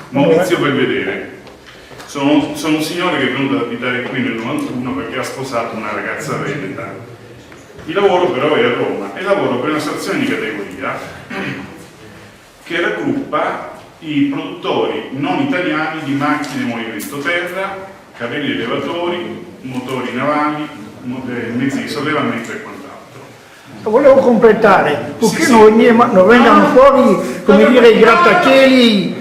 Maurizio Belvedere. Sono un signore che è venuto ad abitare qui nel 91 perché ha sposato una ragazza veneta. Il lavoro però è a Roma e lavoro per un'associazione di categoria che raggruppa i produttori non italiani di macchine in movimento terra, carri elevatori, motori navali, mezzi di sollevamento e quant'altro. Volevo completare, perché Sì, non vengano fuori, come dire, i grattacieli,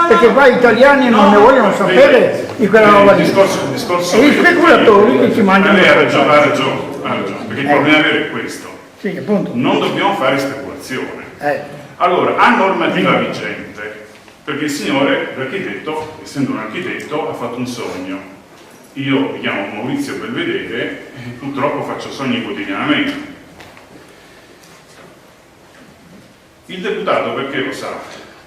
perché qua gli italiani non ne vogliono sapere di quella roba lì. Discorso E gli speculatori che ci mangiano. Lei ha ragione, perché il problema vero è questo. Sì, appunto. Non dobbiamo fare speculazione. Allora, a normativa vigente, perché il signore, l'architetto, essendo un architetto, ha fatto un sogno. Io mi chiamo Maurizio Belvedere e purtroppo faccio sogni quotidianamente. Il deputato perché lo sa?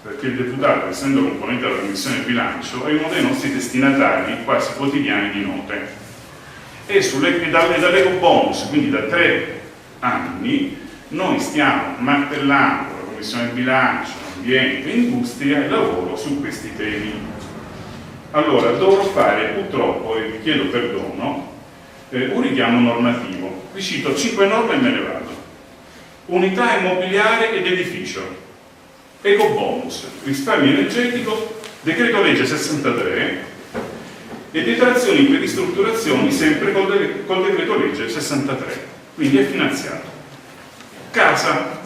Perché il deputato, essendo componente della Commissione Bilancio, è uno dei nostri destinatari quasi quotidiani di note. E dall'eco bonus, quindi da 3 anni, noi stiamo martellando la Commissione Bilancio, ambiente, industria e lavoro su questi temi. Allora, dovrò fare purtroppo, e vi chiedo perdono, un richiamo normativo. Vi cito 5 norme e me ne vado. Unità immobiliare ed edificio, eco bonus, risparmio energetico, decreto legge 63 e detrazioni per ristrutturazioni sempre col decreto legge 63, quindi è finanziato. Casa,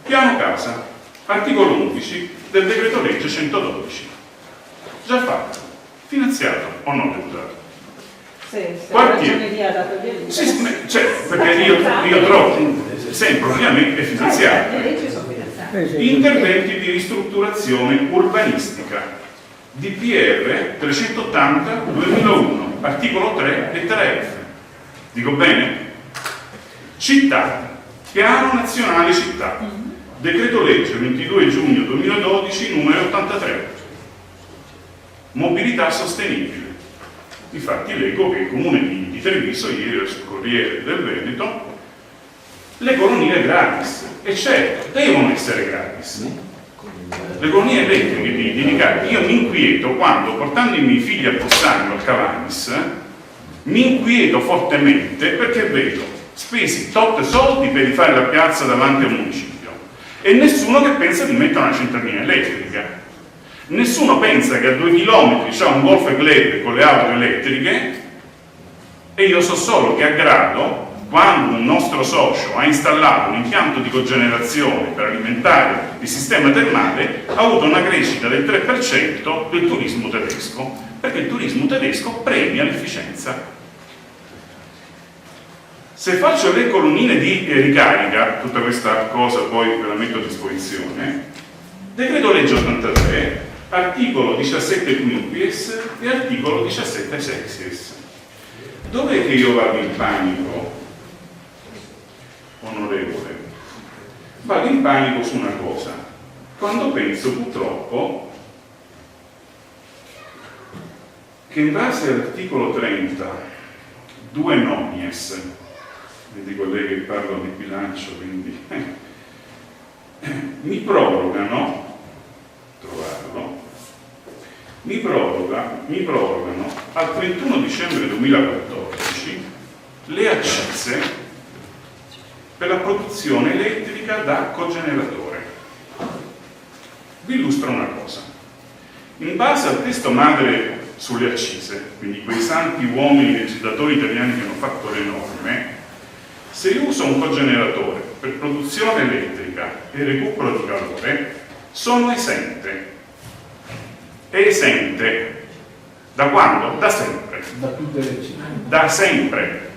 piano casa, articolo 11 del decreto legge 112, già fatto, finanziato o no, deputato? Quartiere, perché io trovo sempre ovviamente finanziato. Interventi di ristrutturazione urbanistica, DPR 380/2001, articolo 3, lettera F. Dico bene? Città, piano nazionale città, decreto legge 22 giugno 2012, numero 83. Mobilità sostenibile. Infatti leggo che il comune di Treviso, ieri sul Corriere del Veneto, le colonie gratis, e certo, devono essere gratis. Le colonie elettriche dedicate, io mi inquieto quando, portando i miei figli a Possagno, al Cavanis, mi inquieto fortemente perché vedo spesi tot soldi per rifare la piazza davanti al municipio e nessuno che pensa di mettere una centralina elettrica. Nessuno pensa che a 2 chilometri c'è un golf club con le auto elettriche e io so solo che a Grado, quando un nostro socio ha installato un impianto di cogenerazione per alimentare il sistema termale, ha avuto una crescita del 3% del turismo tedesco, perché il turismo tedesco premia l'efficienza. Se faccio le colonnine di ricarica, tutta questa cosa poi ve la metto a disposizione, decreto legge 83, articolo 17 quinquies e articolo 17 sexies. Dov'è che io vado in panico, onorevole? Vado in panico su una cosa, quando penso purtroppo che in base all'articolo 30 2 nomies, vedi colleghi che parlano di bilancio, quindi mi prorogano al 31 dicembre 2014 le accise per la produzione elettrica da cogeneratore. Vi illustro una cosa. In base al testo madre sulle accise, quindi quei santi uomini legislatori italiani che hanno fatto le norme, se io uso un cogeneratore per produzione elettrica e recupero di calore, sono esente. È esente da quando? Da sempre. Da sempre.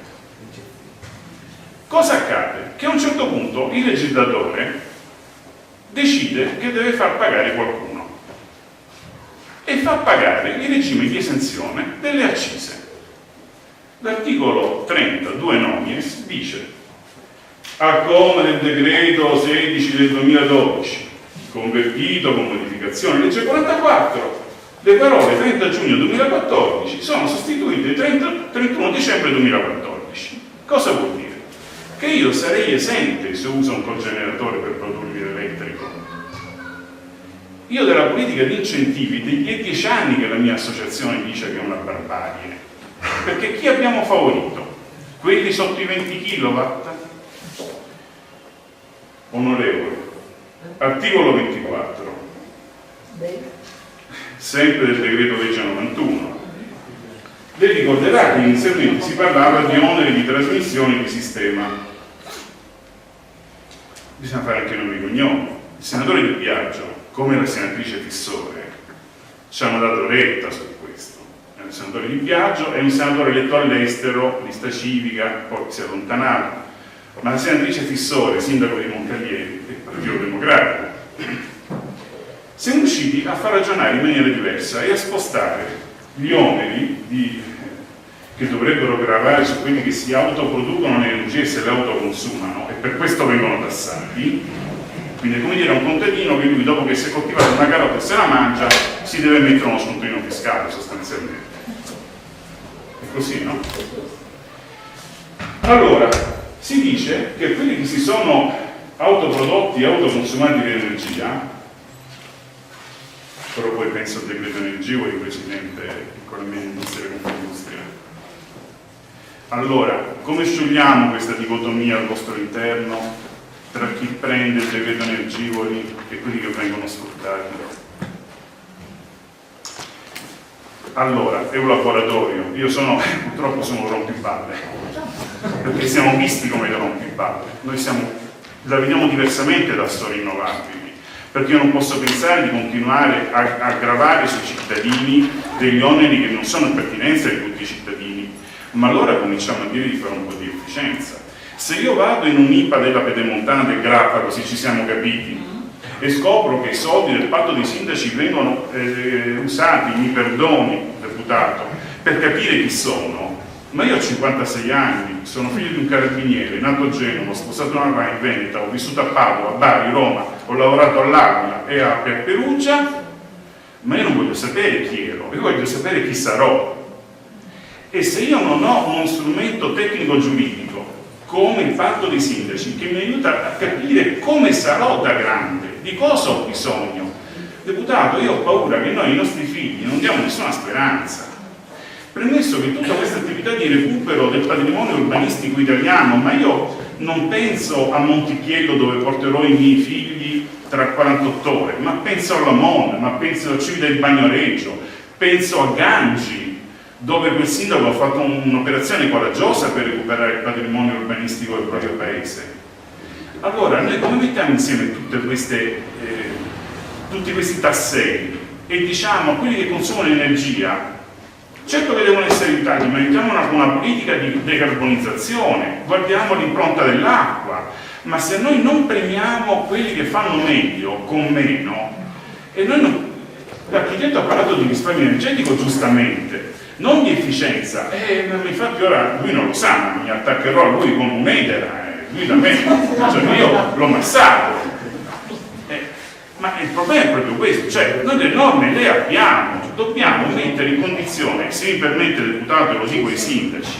Cosa accade? Che a un certo punto il legislatore decide che deve far pagare qualcuno e fa pagare il regime di esenzione delle accise. L'articolo 32 nomies dice: a come del decreto 16 del 2012 convertito con modificazione legge 44, le parole 30 giugno 2014 sono sostituite 31 dicembre 2014. Cosa vuol dire? Che io sarei esente se uso un cogeneratore per produrre l'elettrico. Io della politica di incentivi, è 10 anni che la mia associazione dice che è una barbarie, perché chi abbiamo favorito? Quelli sotto i 20 kW? Onorevole, articolo 24, sempre del decreto legge 91. Lei ricorderà che inizialmente si parlava di oneri di trasmissione di sistema. Bisogna fare anche nomi e cognomi. Il senatore Di Biagio, come la senatrice Fissore, ci hanno dato retta su questo. È un senatore Di Biagio, è un senatore eletto all'estero, lista civica, poi si è allontanato. Ma la senatrice Fissore, sindaco di Moncalieri, del Partito Democratico, siamo riusciti a far ragionare in maniera diversa e a spostare gli oneri che dovrebbero gravare su quelli che si autoproducono l'energia e se le autoconsumano, e per questo vengono tassati. Quindi è come dire a un contadino che lui, dopo che si è coltivato una carota e se la mangia, si deve mettere uno scontrino fiscale sostanzialmente. È così, no? Allora, si dice che quelli che si sono autoprodotti e autoconsumati di energia, però poi penso al decreto energivoro, Presidente, con la mia industria e Confindustria. Allora, come sciogliamo questa dicotomia al vostro interno tra chi prende il decreto energivori e quelli che vengono sfruttati? Allora, è un laboratorio. Io purtroppo sono rompiballe, perché siamo visti come dei rompiballe. Noi la vediamo diversamente da storie rinnovabili, perché io non posso pensare di continuare a gravare sui cittadini degli oneri che non sono in pertinenza di tutti i cittadini. Ma allora cominciamo a dire di fare un po' di efficienza. Se io vado in un'IPA della Pedemontana del Grappa, così ci siamo capiti, e scopro che i soldi del patto dei sindaci vengono usati, mi perdoni, deputato, per capire chi sono, ma io ho 56 anni, sono figlio di un carabiniere, nato a Genova, ho sposato una in Veneta, ho vissuto a Padova, a Bari, Roma, ho lavorato all'Aquila e a Perugia, ma io non voglio sapere chi ero, io voglio sapere chi sarò. E se io non ho uno strumento tecnico-giuridico come il patto dei sindaci che mi aiuta a capire come sarò da grande, di cosa ho bisogno, deputato, io ho paura che noi ai nostri figli non diamo nessuna speranza. Premesso che tutta questa attività di recupero del patrimonio urbanistico italiano, ma io non penso a Montichiello dove porterò i miei figli tra 48 ore, ma penso alla Mon, ma penso a Civita del Bagnoregio, penso a Gangi, dove quel sindaco ha fatto un'operazione coraggiosa per recuperare il patrimonio urbanistico del proprio paese. Allora, noi come mettiamo insieme tutti questi tasselli e diciamo a quelli che consumano energia, certo che devono essere aiutati, ma aiutiamo una politica di decarbonizzazione, guardiamo l'impronta dell'acqua, ma se noi non premiamo quelli che fanno meglio con meno, e noi non... L'architetto ha parlato di risparmio energetico giustamente, non di efficienza, infatti ora lui non lo sa, ma mi attaccherò a lui come un hater, lui da me, cioè io l'ho massato. Ma il problema è proprio questo, cioè noi le norme le abbiamo, dobbiamo mettere in condizione, se mi permette deputato, e lo dico ai sindaci,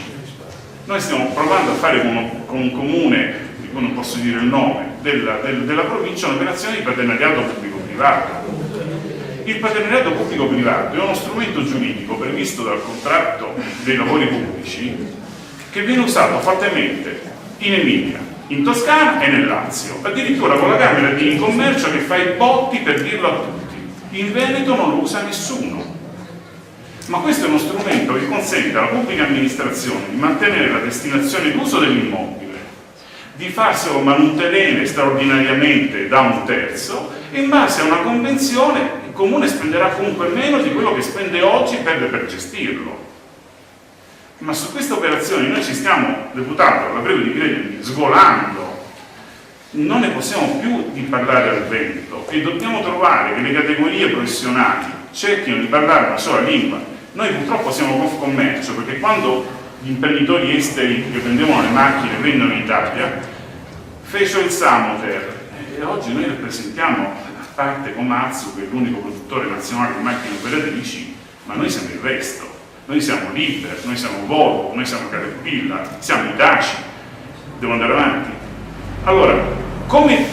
noi stiamo provando a fare con un comune, di cui non posso dire il nome, della provincia un'operazione di partenariato pubblico-privato. Il partenariato pubblico-privato è uno strumento giuridico previsto dal contratto dei lavori pubblici che viene usato fortemente in Emilia, in Toscana e nel Lazio, addirittura con la Camera di Commercio che fa i botti per dirlo a tutti. In Veneto non lo usa nessuno. Ma questo è uno strumento che consente alla pubblica amministrazione di mantenere la destinazione d'uso dell'immobile, di farselo mantenere straordinariamente da un terzo e in base a una convenzione il comune spenderà comunque meno di quello che spende oggi per gestirlo. Ma su queste operazioni noi ci stiamo, deputato, la prego di credermi, svolando. Non ne possiamo più di parlare al vento e dobbiamo trovare che le categorie professionali cerchino di parlare una sola lingua. Noi purtroppo siamo Confcommercio, perché quando gli imprenditori esteri che vendevano le macchine vendono in Italia fecero il Samoter e oggi noi rappresentiamo, a parte Komatsu che è l'unico produttore nazionale di macchine operatrici, ma noi siamo il resto. Noi siamo Liber, noi siamo Volvo, noi siamo Caterpillar, siamo Hitachi, devo andare avanti. Allora, come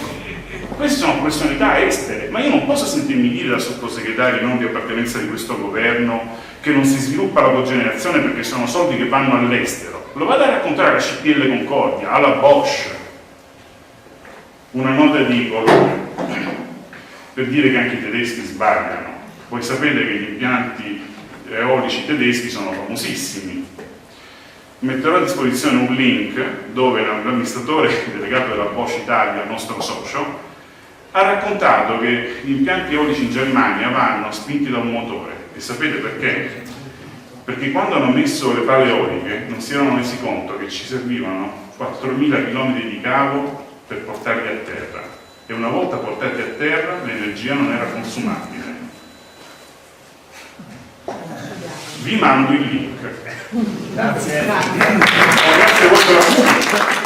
Queste sono professionalità estere, ma io non posso sentirmi dire da sottosegretario non di appartenenza di questo governo che non si sviluppa la cogenerazione perché sono soldi che vanno all'estero. Lo vado a raccontare alla CPL Concordia, alla Bosch, una nota di colore, per dire che anche i tedeschi sbagliano. Voi sapete che gli impianti eolici tedeschi sono famosissimi. Metterò a disposizione un link dove l'amministratore delegato della Bosch Italia, il nostro socio, ha raccontato che gli impianti eolici in Germania vanno spinti da un motore. E sapete perché? Perché quando hanno messo le pale eoliche non si erano resi conto che ci servivano 4.000 km di cavo per portarli a terra, e una volta portati a terra l'energia non era consumabile. Vi mando il link. Grazie. Grazie a voi per la